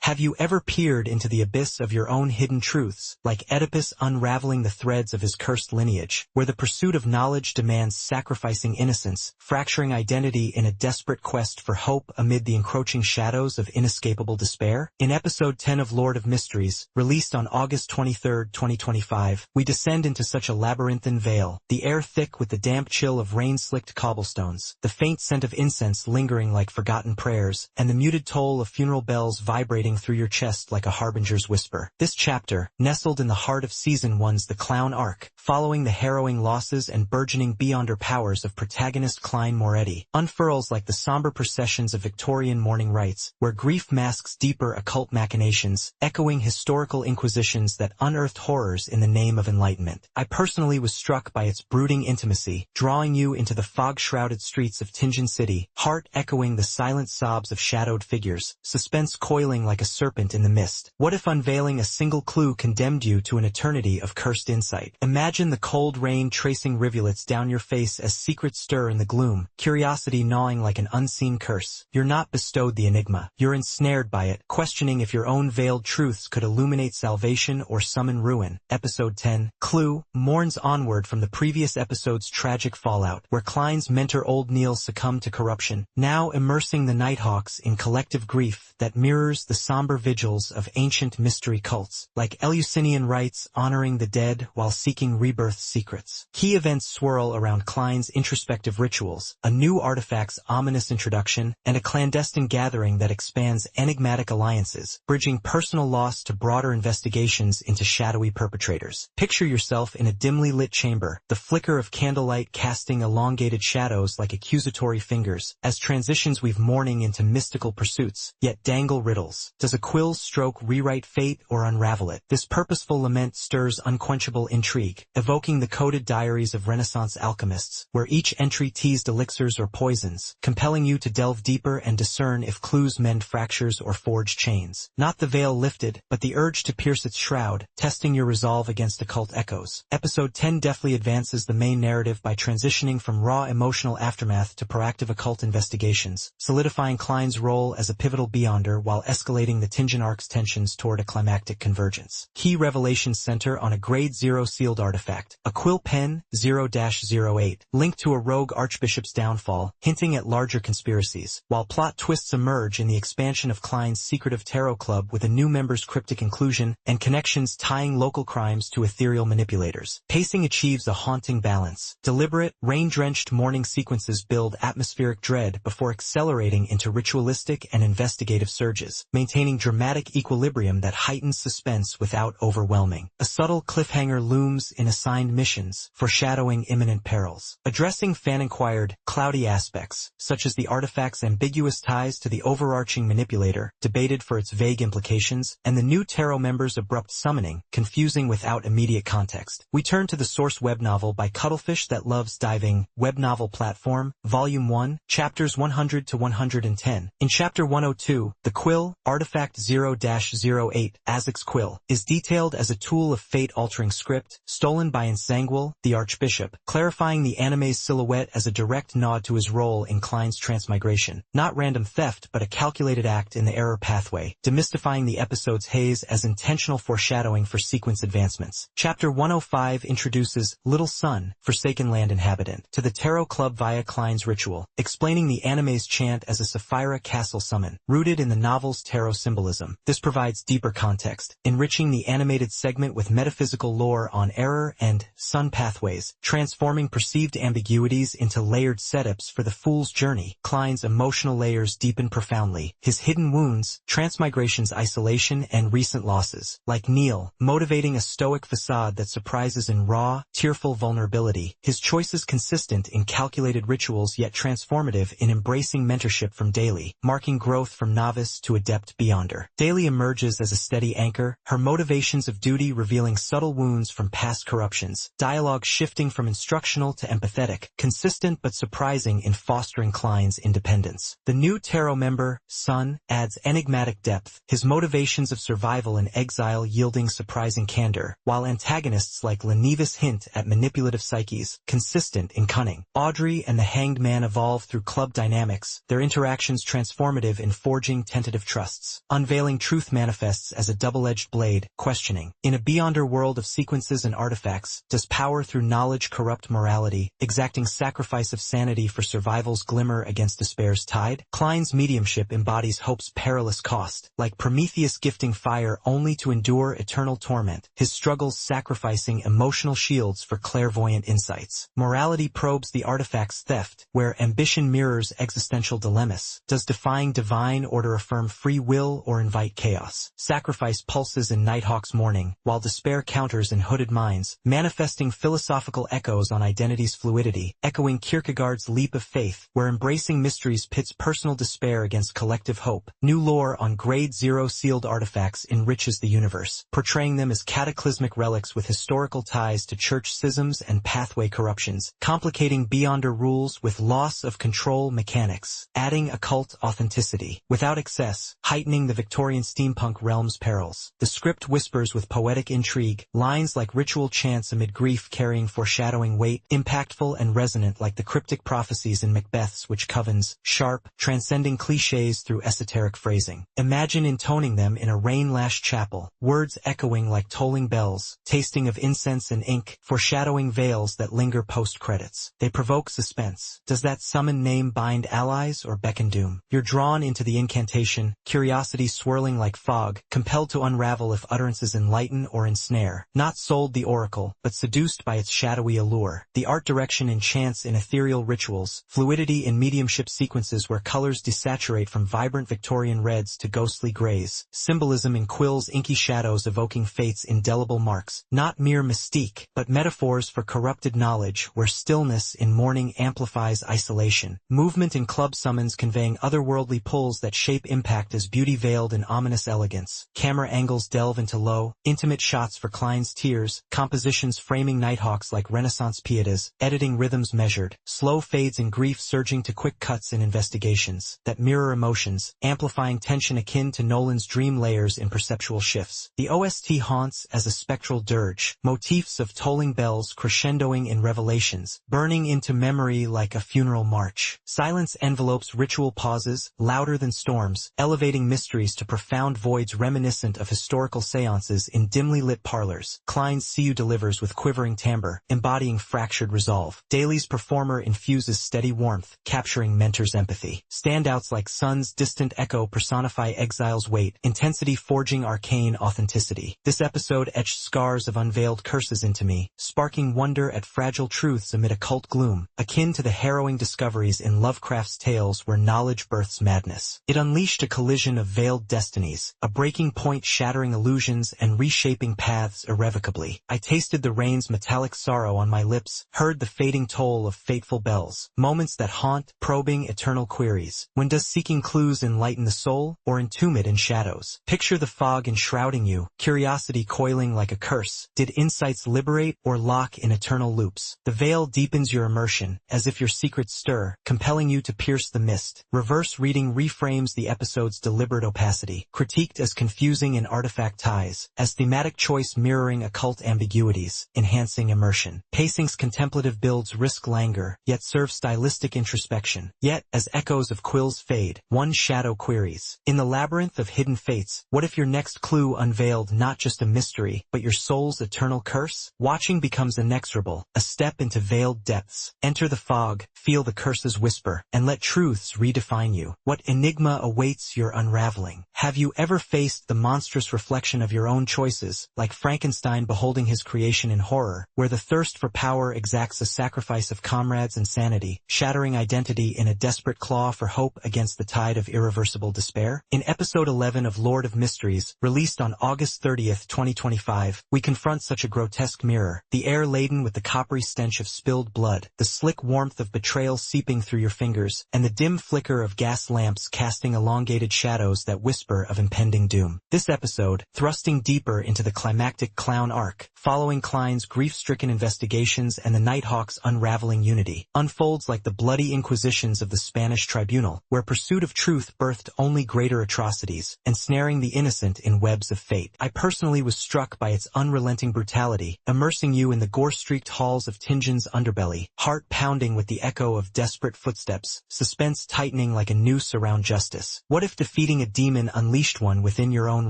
Have you ever peered into the abyss of your own hidden truths, like Oedipus unraveling the threads of his cursed lineage, where the pursuit of knowledge demands sacrificing innocence, fracturing identity in a desperate quest for hope amid the encroaching shadows of inescapable despair? In episode 10 of Lord of Mysteries, released on August 23, 2025, we descend into such a labyrinthine vale, the air thick with the damp chill of rain-slicked cobblestones, the faint scent of incense lingering like forgotten prayers, and the muted toll of funeral bells vibrating through your chest like a harbinger's whisper. This chapter, nestled in the heart of Season 1's The Clown arc, following the harrowing losses and burgeoning beyonder powers of protagonist Klein Moretti, unfurls like the somber processions of Victorian mourning rites, where grief masks deeper occult machinations, echoing historical inquisitions that unearthed horrors in the name of enlightenment. I personally was struck by its brooding intimacy, drawing you into the fog-shrouded streets of Tinjin City, heart echoing the silent sobs of shadowed figures, suspense coiling like a serpent in the mist. What if unveiling a single clue condemned you to an eternity of cursed insight? Imagine the cold rain tracing rivulets down your face as secrets stir in the gloom, curiosity gnawing like an unseen curse. You're not bestowed the enigma. You're ensnared by it, questioning if your own veiled truths could illuminate salvation or summon ruin. Episode 10, Clue, mourns onward from the previous episode's tragic fallout, where Klein's mentor Old Neil succumbed to corruption, now immersing the Nighthawks in collective grief that mirrors the somber vigils of ancient mystery cults, like Eleusinian rites honoring the dead while seeking rebirth secrets. Key events swirl around Klein's introspective rituals, a new artifact's ominous introduction, and a clandestine gathering that expands enigmatic alliances, bridging personal loss to broader investigations into shadowy perpetrators. Picture yourself in a dimly lit chamber, the flicker of candlelight casting elongated shadows like accusatory fingers, as transitions weave mourning into mystical pursuits, yet dangle riddles. Does a quill's stroke rewrite fate or unravel it? This purposeful lament stirs unquenchable intrigue, evoking the coded diaries of Renaissance alchemists, where each entry teased elixirs or poisons, compelling you to delve deeper and discern if clues mend fractures or forge chains. Not the veil lifted, but the urge to pierce its shroud, testing your resolve against occult echoes. Episode 10 deftly advances the main narrative by transitioning from raw emotional aftermath to proactive occult investigations, solidifying Klein's role as a pivotal beyonder while escalating the Tinjin arc's tensions toward a climactic convergence. Key revelations center on a Grade 0 sealed artifact, a quill pen 0-08, linked to a rogue archbishop's downfall, hinting at larger conspiracies, while plot twists emerge in the expansion of Klein's secretive tarot club with a new member's cryptic inclusion and connections tying local crimes to ethereal manipulators. Pacing achieves a haunting balance. Deliberate, rain-drenched morning sequences build atmospheric dread before accelerating into ritualistic and investigative surges, maintaining dramatic equilibrium that heightens suspense without overwhelming. A subtle cliffhanger looms in assigned missions, foreshadowing imminent perils. Addressing fan-inquired, cloudy aspects, such as the artifact's ambiguous ties to the overarching manipulator, debated for its vague implications, and the new tarot member's abrupt summoning, confusing without immediate context. We turn to the source web novel by Cuttlefish That Loves Diving, Web Novel Platform, Volume 1, Chapters 100 to 110. In Chapter 102, the quill, Artifact 0-08, Azek's quill, is detailed as a tool of fate-altering script, stolen by Ensangual, the Archbishop, clarifying the anime's silhouette as a direct nod to his role in Klein's transmigration. Not random theft, but a calculated act in the error pathway, demystifying the episode's haze as intentional foreshadowing for sequence advancements. Chapter 105 introduces Little Sun, Forsaken Land Inhabitant, to the Tarot Club via Klein's ritual, explaining the anime's chant as a Sapphira Castle summon, rooted in the novel's tarot symbolism. This provides deeper context, enriching the animated segment with metaphysical lore on error and sun pathways, transforming perceived ambiguities into layered setups for the fool's journey. Klein's emotional layers deepen profoundly, his hidden wounds, transmigration's isolation, and recent losses, like Neil, motivating a stoic facade that surprises in raw, tearful vulnerability, his choices consistent in calculated rituals yet transformative in embracing mentorship from Daly, marking growth from novice to adept beyonder. Daly emerges as a steady anchor, her motivations of duty revealing subtle wounds from past corruptions, dialogue shifting from instructional to empathetic, consistent but surprising in fostering Klein's independence. The new tarot member, Sun, adds enigmatic depth, his motivations of survival in exile yielding surprising candor, while antagonists like Lenivus hint at manipulative psyches, consistent in cunning. Audrey and the Hanged Man evolve through club dynamics, their interactions transformative in forging tentative trusts. artifacts. Unveiling truth manifests as a double-edged blade, questioning. In a beyonder world of sequences and artifacts, does power through knowledge corrupt morality, exacting sacrifice of sanity for survival's glimmer against despair's tide? Klein's mediumship embodies hope's perilous cost, like Prometheus gifting fire only to endure eternal torment, his struggles sacrificing emotional shields for clairvoyant insights. Morality probes the artifact's theft, where ambition mirrors existential dilemmas. Does defying divine order affirm free will or invite chaos? Sacrifice pulses in Nighthawk's mourning, while despair counters in hooded minds, manifesting philosophical echoes on identity's fluidity, echoing Kierkegaard's leap of faith, where embracing mysteries pits personal despair against collective hope. New lore on Grade Zero sealed artifacts enriches the universe, portraying them as cataclysmic relics with historical ties to church schisms and pathway corruptions, complicating beyonder rules with loss of control mechanics, adding occult authenticity, without excess, heightening the Victorian steampunk realm's perils. The script whispers with poetic intrigue, lines like ritual chants amid grief carrying foreshadowing weight, impactful and resonant like the cryptic prophecies in Macbeth's which covens, sharp, transcending clichés through esoteric phrasing. Imagine intoning them in a rain-lashed chapel, words echoing like tolling bells, tasting of incense and ink, foreshadowing veils that linger post-credits. They provoke suspense. Does that summoned name bind allies or beckon doom? You're drawn into the incantation, curiosity swirling like fog, compelled to unravel if utterances enlighten or ensnare. Not sold the oracle, but seduced by its shadowy allure. The art direction enchants in ethereal rituals, fluidity in mediumship sequences where colors desaturate from vibrant Victorian reds to ghostly grays, symbolism in Quill's inky shadows evoking fate's indelible marks, not mere mystique, but metaphors for corrupted knowledge where stillness in mourning amplifies isolation, movement in club summons conveying otherworldly pulls that shape impact as beauty veiled in ominous elegance, camera angles delve into low, intimate shots for Klein's tears, compositions framing Nighthawks like Renaissance pietas, editing rhythms measured, slow fades in grief surging to quick cuts in investigations that mirror emotions, amplifying tension akin to Nolan's dream layers in perceptual shifts. The OST haunts as a spectral dirge, motifs of tolling bells crescendoing in revelations, burning into memory like a funeral march. Silence envelopes ritual pauses, louder than storms, elevating mysteries to profound voids reminiscent of historical seances in dimly lit parlors. Klein's See You delivers with quivering timbre, embodying fractured resolve. Daly's performer infuses steady warmth, capturing mentor's empathy. Standouts like Sun's distant echo personify exile's weight, intensity forging arcane authenticity. This episode etched scars of unveiled curses into me, sparking wonder at fragile truths amid occult gloom, akin to the harrowing discoveries in Lovecraft's tales where knowledge births madness. It unleashed a collision of veiled destinies, a breaking point shattering illusions and reshaping paths irrevocably. I tasted the rain's metallic sorrow on my lips, heard the fading toll of fateful bells, moments that haunt, probing eternal queries. When does seeking clues enlighten the soul, or entomb it in shadows? Picture the fog enshrouding you, curiosity coiling like a curse. Did insights liberate or lock in eternal loops? The veil deepens your immersion, as if your secrets stir, compelling you to pierce the mist. Reverse reading reframes the episode's deliberate opacity, critiqued as confusing in artifact ties, as thematic choice mirroring occult ambiguities, enhancing immersion. Pacing's contemplative builds risk languor, yet serve stylistic introspection. Yet, as echoes of Quill's fade, one shadow queries. In the labyrinth of hidden fates, what if your next clue unveiled not just a mystery, but your soul's eternal curse? Watching becomes inexorable, a step into veiled depths. Enter the fog, feel the curses whisper, and let truths redefine you. What enigma awaits your unraveling? Have you ever faced the monstrous reflection of your own choices, like Frankenstein beholding his creation in horror, where the thirst for power exacts a sacrifice of comrades and sanity, shattering identity in a desperate claw for hope against the tide of irreversible despair? In episode 11 of Lord of Mysteries, released on August 30th, 2025, we confront such a grotesque mirror, the air laden with the coppery stench of spilled blood, the slick warmth of betrayal seeping through your fingers, and the dim flicker of gas lamps casting elongated shadows that whisper of impending doom. This episode, thrusting deeper into the climactic clown arc, following Klein's grief-stricken investigations and the Nighthawks' unraveling unity, unfolds like the bloody inquisitions of the Spanish tribunal, where pursuit of truth birthed only greater atrocities, ensnaring the innocent in webs of fate. I personally was struck by its unrelenting brutality, immersing you in the gore-streaked halls of Tinjin's underbelly, heart pounding with the echo of desperate footsteps, suspense tightening like a noose around justice. What if defeating seeing a demon unleashed one within your own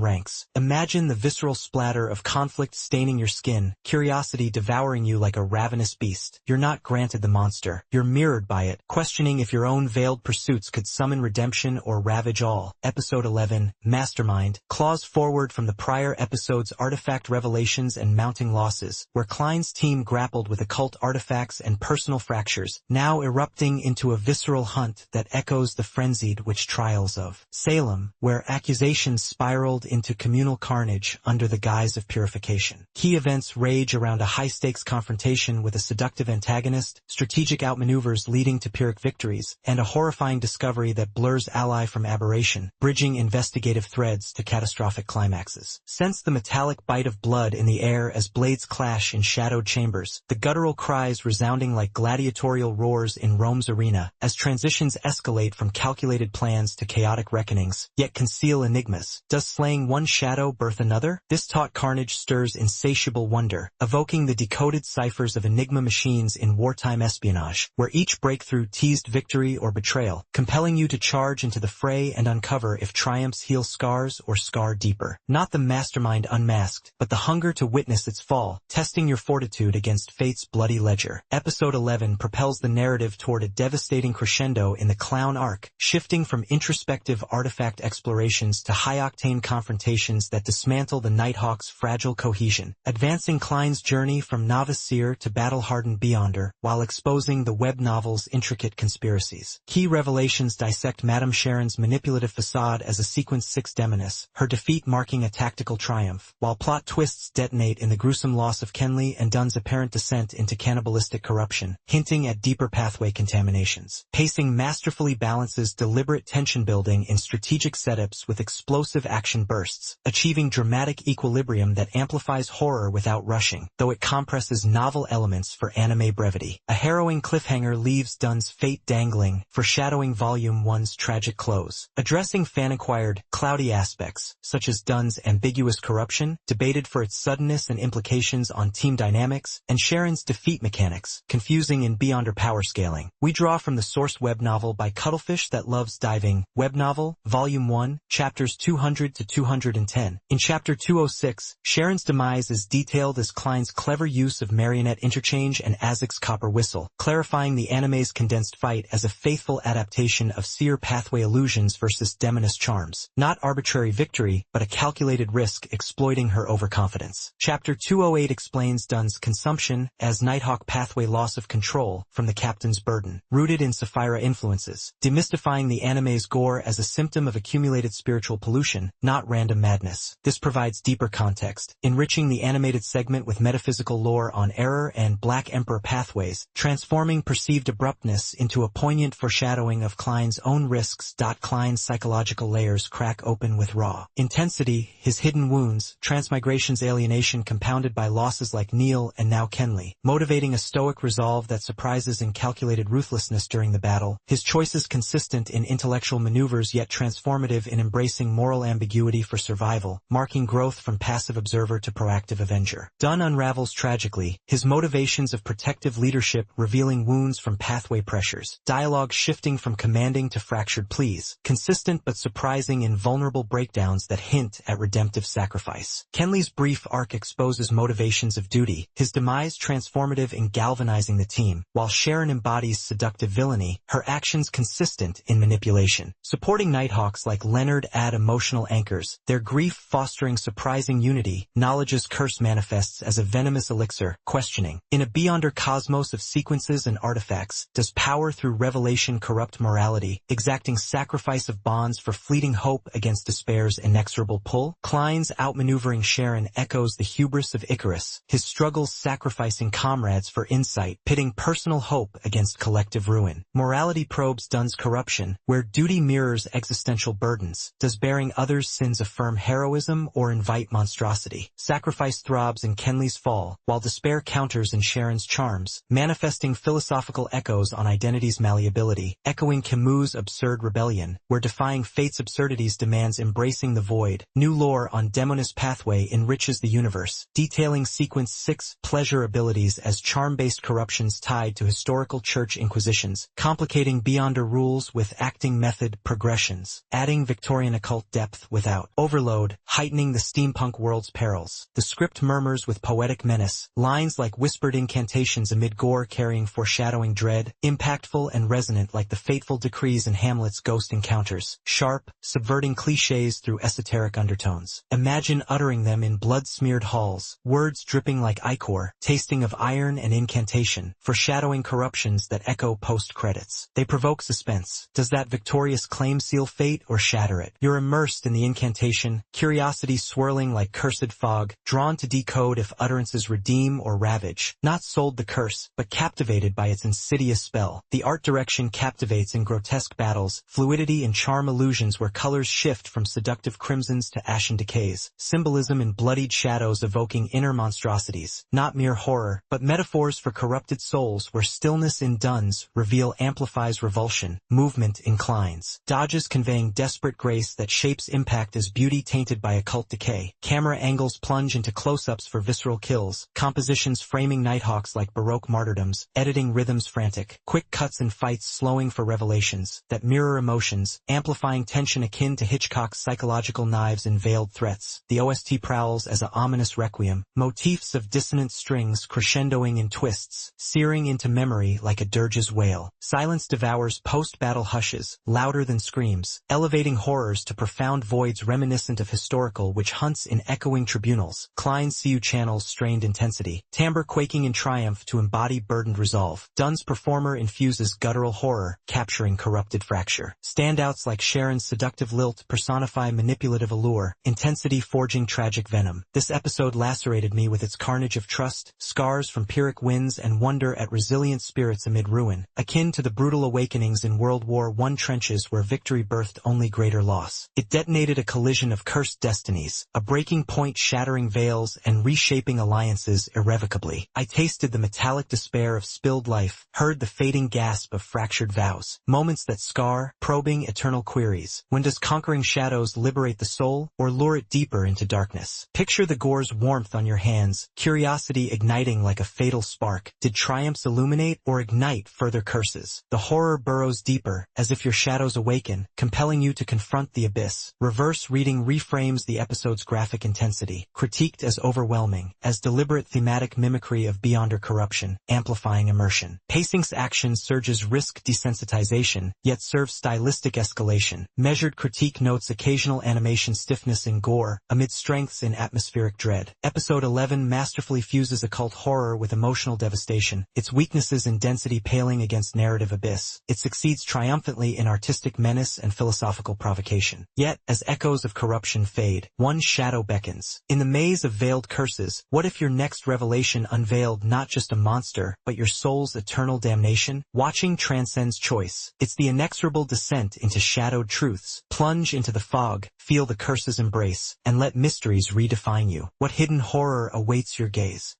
ranks. Imagine the visceral splatter of conflict staining your skin, curiosity devouring you like a ravenous beast. You're not granted the monster. You're mirrored by it, questioning if your own veiled pursuits could summon redemption or ravage all. Episode 11, Mastermind, claws forward from the prior episode's artifact revelations and mounting losses, where Klein's team grappled with occult artifacts and personal fractures, now erupting into a visceral hunt that echoes the frenzied witch trials of Salem, where accusations spiraled into communal carnage under the guise of purification. Key events rage around a high-stakes confrontation with a seductive antagonist, strategic outmaneuvers leading to Pyrrhic victories, and a horrifying discovery that blurs ally from aberration, bridging investigative threads to catastrophic climaxes. Sense the metallic bite of blood in the air as blades clash in shadowed chambers, the guttural cries resounding like gladiatorial roars in Rome's arena, as transitions escalate from calculated plans to chaotic reckonings, yet conceal enigmas. Does slaying one shadow birth another? This taut carnage stirs insatiable wonder, evoking the decoded ciphers of enigma machines in wartime espionage, where each breakthrough teased victory or betrayal, compelling you to charge into the fray and uncover if triumphs heal scars or scar deeper. Not the mastermind unmasked, but the hunger to witness its fall, testing your fortitude against fate's bloody ledger. Episode 11 propels the narrative toward a devastating crescendo in the clown arc, shifting from introspective artifact explorations to high-octane confrontations that dismantle the Nighthawk's fragile cohesion, advancing Klein's journey from novice seer to battle-hardened beyonder, while exposing the web novel's intricate conspiracies. Key revelations dissect Madame Sharon's manipulative facade as a Sequence 6 demoness, her defeat marking a tactical triumph, while plot twists detonate in the gruesome loss of Kenley and Dunn's apparent descent into cannibalistic corruption, hinting at deeper pathway contaminations. Pacing masterfully balances deliberate tension building in strategic setups with explosive action bursts, achieving dramatic equilibrium that amplifies horror without rushing, though it compresses novel elements for anime brevity. A harrowing cliffhanger leaves Dunn's fate dangling, foreshadowing Volume 1's tragic close. Addressing fan-acquired, cloudy aspects, such as Dunn's ambiguous corruption, debated for its suddenness and implications on team dynamics, and Sharon's defeat mechanics, confusing in Beyonder power scaling. We draw from the source web novel by Cuttlefish That Loves Diving, web novel, Volume 1, chapters 200 to 210. In Chapter 206, Sharon's demise is detailed as Klein's clever use of marionette interchange and Azek's copper whistle, clarifying the anime's condensed fight as a faithful adaptation of seer pathway illusions versus demoness charms. Not arbitrary victory, but a calculated risk exploiting her overconfidence. Chapter 208 explains Dunn's consumption as Nighthawk pathway loss of control from the captain's burden, rooted in Sapphira influences, demystifying the anime's gore as a symptom of accumulated spiritual pollution, not random madness. This provides deeper context, enriching the animated segment with metaphysical lore on error and Black Emperor pathways, transforming perceived abruptness into a poignant foreshadowing of Klein's own risks. Klein's psychological layers crack open with raw intensity, his hidden wounds, transmigration's alienation compounded by losses like Neil and now Kenley, motivating a stoic resolve that surprises in calculated ruthlessness during the battle, his choices consistent in intellectual maneuvers yet transformative in embracing moral ambiguity for survival, marking growth from passive observer to proactive avenger. Dunn unravels tragically, his motivations of protective leadership revealing wounds from pathway pressures, dialogue shifting from commanding to fractured pleas, consistent but surprising in vulnerable breakdowns that hint at redemptive sacrifice. Kenley's brief arc exposes motivations of duty, his demise transformative in galvanizing the team, while Sharon embodies seductive villainy, her actions consistent in manipulation. Supporting Nighthawks like Leonard add emotional anchors, their grief fostering surprising unity. Knowledge's curse manifests as a venomous elixir, questioning. In a beyonder cosmos of sequences and artifacts, does power through revelation corrupt morality, exacting sacrifice of bonds for fleeting hope against despair's inexorable pull? Klein's outmaneuvering Sharon echoes the hubris of Icarus, his struggles sacrificing comrades for insight, pitting personal hope against collective ruin. Morality probes Dunn's corruption, where duty mirrors existential burdens. Does bearing others' sins affirm heroism or invite monstrosity? Sacrifice throbs in Kenley's fall, while despair counters in Sharon's charms, manifesting philosophical echoes on identity's malleability, echoing Camus' absurd rebellion, where defying fate's absurdities demands embracing the void. New lore on Demoness pathway enriches the universe, detailing Sequence 6 pleasure abilities as charm-based corruptions tied to historical church inquisitions, complicating beyonder rules with acting method progressions, adding adding Victorian occult depth without overload, heightening the steampunk world's perils. The script murmurs with poetic menace, lines like whispered incantations amid gore carrying foreshadowing dread, impactful and resonant like the fateful decrees in Hamlet's ghost encounters, sharp, subverting cliches through esoteric undertones. Imagine uttering them in blood-smeared halls, words dripping like ichor, tasting of iron and incantation, foreshadowing corruptions that echo post-credits. They provoke suspense. Does that victorious claim seal fate or shatter it? You're immersed in the incantation, curiosity swirling like cursed fog, drawn to decode if utterances redeem or ravage. Not sold the curse, but captivated by its insidious spell. The art direction captivates in grotesque battles, fluidity in charm illusions where colors shift from seductive crimsons to ashen decays, symbolism in bloodied shadows evoking inner monstrosities. Not mere horror, but metaphors for corrupted souls where stillness in duns reveal amplifies revulsion, movement inclines. Dodges conveying desperate grace that shapes impact as beauty tainted by occult decay. Camera angles plunge into close-ups for visceral kills, compositions framing nighthawks like Baroque martyrdoms, editing rhythms frantic, quick cuts in fights slowing for revelations that mirror emotions, amplifying tension akin to Hitchcock's psychological knives in veiled threats. The OST prowls as a ominous requiem, motifs of dissonant strings crescendoing in twists, searing into memory like a dirge's wail. Silence devours post-battle hushes, louder than screams, elevating horrors to profound voids reminiscent of historical witch hunts in echoing tribunals. Klein's CU channels strained intensity, timbre quaking in triumph to embody burdened resolve. Dunn's performer infuses guttural horror, capturing corrupted fracture. Standouts like Sharon's seductive lilt personify manipulative allure, intensity forging tragic venom. This episode lacerated me with its carnage of trust, scars from Pyrrhic winds and wonder at resilient spirits amid ruin, akin to the brutal awakenings in World War I trenches where victory birthed only greater loss. It detonated a collision of cursed destinies, a breaking point shattering veils and reshaping alliances irrevocably. I tasted the metallic despair of spilled life, heard the fading gasp of fractured vows, moments that scar, probing eternal queries. When does conquering shadows liberate the soul, or lure it deeper into darkness? Picture the gore's warmth on your hands, curiosity igniting like a fatal spark. Did triumphs illuminate or ignite further curses? The horror burrows deeper, as if your shadows awaken, compelling you to confront the abyss. Reverse reading reframes the episode's graphic intensity, critiqued as overwhelming, as deliberate thematic mimicry of beyonder corruption, amplifying immersion. Pacing's action surges risk desensitization, yet serves stylistic escalation. Measured critique notes occasional animation stiffness in gore, amid strengths in atmospheric dread. Episode 11 masterfully fuses occult horror with emotional devastation, its weaknesses in density paling against narrative abyss. It succeeds triumphantly in artistic menace and philosophical provocation. Yet, as echoes of corruption fade, one shadow beckons. In the maze of veiled curses, what if your next revelation unveiled not just a monster, but your soul's eternal damnation? Watching transcends choice. It's the inexorable descent into shadowed truths. Plunge into the fog, feel the curse's embrace, and let mysteries redefine you. What hidden horror awaits your gaze?